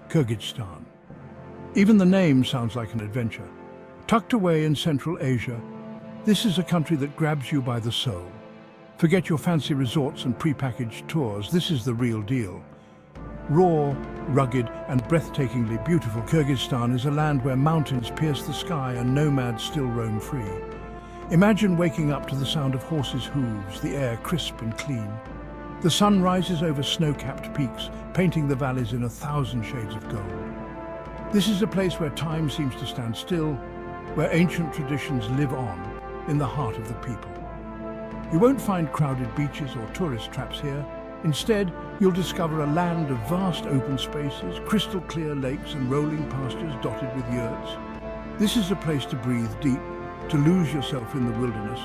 Kyrgyzstan. Even the name sounds like an adventure. Tucked away in Central Asia, this is a country that grabs you by the soul. Forget your fancy resorts and prepackaged tours, this is the real deal. Raw, rugged and breathtakingly beautiful, Kyrgyzstan is a land where mountains pierce the sky and nomads still roam free. Imagine waking up to the sound of horses' hooves, the air crisp and clean. The sun rises over snow-capped peaks, painting the valleys in 1,000 shades of gold. This is a place where time seems to stand still, where ancient traditions live on in the heart of the people. You won't find crowded beaches or tourist traps here. Instead, you'll discover a land of vast open spaces, crystal clear lakes and rolling pastures dotted with yurts. This is a place to breathe deep, to lose yourself in the wilderness,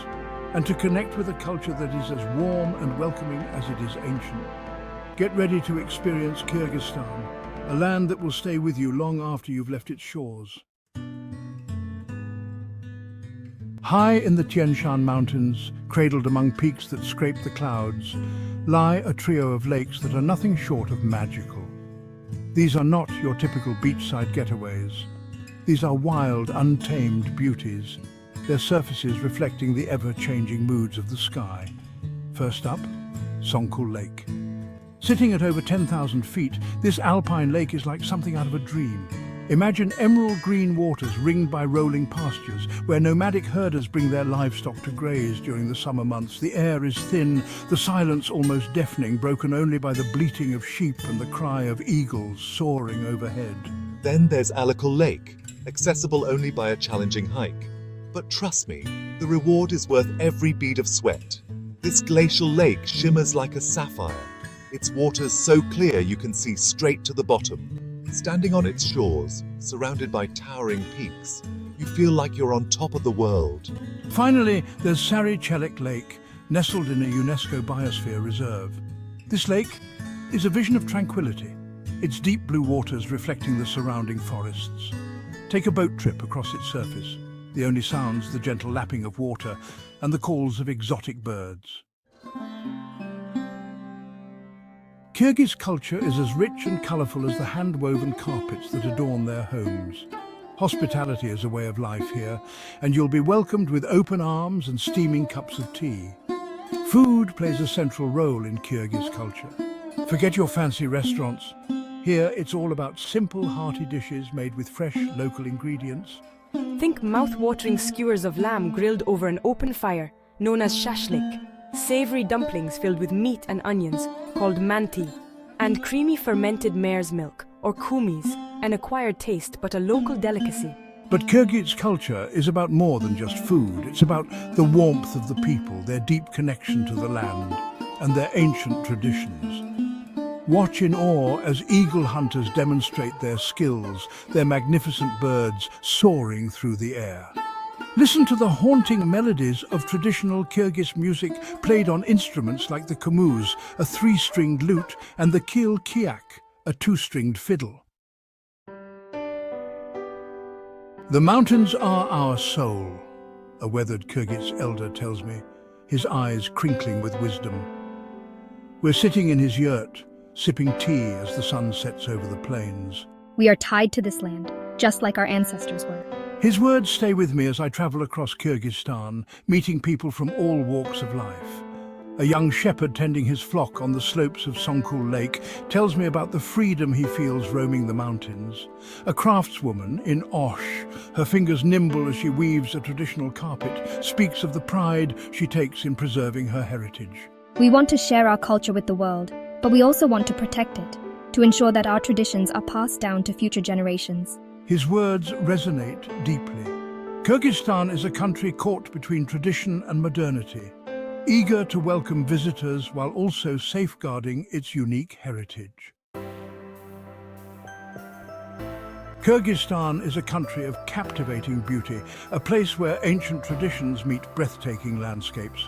and to connect with a culture that is as warm and welcoming as it is ancient. Get ready to experience Kyrgyzstan, a land that will stay with you long after you've left its shores. High in the Tian Shan Mountains, cradled among peaks that scrape the clouds, lie a trio of lakes that are nothing short of magical. These are not your typical beachside getaways. These are wild, untamed beauties, their surfaces reflecting the ever-changing moods of the sky. First up, Songkul Lake. Sitting at over 10,000 feet, this alpine lake is like something out of a dream. Imagine emerald green waters ringed by rolling pastures, where nomadic herders bring their livestock to graze during the summer months. The air is thin, the silence almost deafening, broken only by the bleating of sheep and the cry of eagles soaring overhead. Then there's Alakul Lake, accessible only by a challenging hike. But trust me, the reward is worth every bead of sweat. This glacial lake shimmers like a sapphire, its waters so clear you can see straight to the bottom. Standing on its shores, surrounded by towering peaks, you feel like you're on top of the world. Finally, there's Sari Chelik Lake, nestled in a UNESCO Biosphere Reserve. This lake is a vision of tranquility, its deep blue waters reflecting the surrounding forests. Take a boat trip across its surface. The only sounds, the gentle lapping of water and the calls of exotic birds. Kyrgyz culture is as rich and colourful as the hand-woven carpets that adorn their homes. Hospitality is a way of life here, and you'll be welcomed with open arms and steaming cups of tea. Food plays a central role in Kyrgyz culture. Forget your fancy restaurants. Here, it's all about simple, hearty dishes made with fresh, local ingredients. Think mouth-watering skewers of lamb grilled over an open fire, known as shashlik, savory dumplings filled with meat and onions, called manti, and creamy fermented mare's milk, or kumis, an acquired taste but a local delicacy. But Kyrgyz culture is about more than just food. It's about the warmth of the people, their deep connection to the land, and their ancient traditions. Watch in awe as eagle hunters demonstrate their skills, their magnificent birds soaring through the air. Listen to the haunting melodies of traditional Kyrgyz music played on instruments like the kumuz, a 3-stringed lute, and the kil kiak, a 2-stringed fiddle. The mountains are our soul, a weathered Kyrgyz elder tells me, his eyes crinkling with wisdom. We're sitting in his yurt, sipping tea as the sun sets over the plains. We are tied to this land, just like our ancestors were. His words stay with me as I travel across Kyrgyzstan, meeting people from all walks of life. A young shepherd tending his flock on the slopes of Songkul Lake tells me about the freedom he feels roaming the mountains. A craftswoman in Osh, her fingers nimble as she weaves a traditional carpet, speaks of the pride she takes in preserving her heritage. We want to share our culture with the world, but we also want to protect it, to ensure that our traditions are passed down to future generations. His words resonate deeply. Kyrgyzstan is a country caught between tradition and modernity, eager to welcome visitors while also safeguarding its unique heritage. Kyrgyzstan is a country of captivating beauty, a place where ancient traditions meet breathtaking landscapes.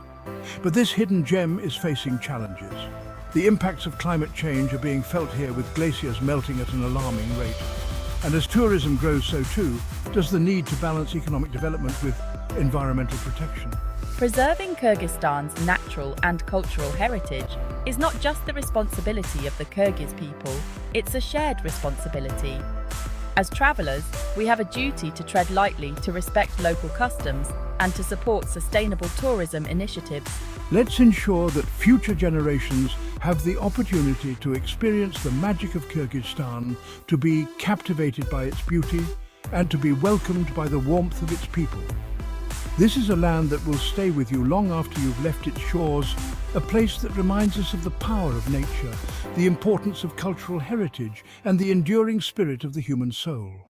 But this hidden gem is facing challenges. The impacts of climate change are being felt here, with glaciers melting at an alarming rate. And as tourism grows, so too does the need to balance economic development with environmental protection. Preserving Kyrgyzstan's natural and cultural heritage is not just the responsibility of the Kyrgyz people, it's a shared responsibility. As travellers, we have a duty to tread lightly, to respect local customs, and to support sustainable tourism initiatives. Let's ensure that future generations have the opportunity to experience the magic of Kyrgyzstan, to be captivated by its beauty, and to be welcomed by the warmth of its people. This is a land that will stay with you long after you've left its shores, a place that reminds us of the power of nature, the importance of cultural heritage, and the enduring spirit of the human soul.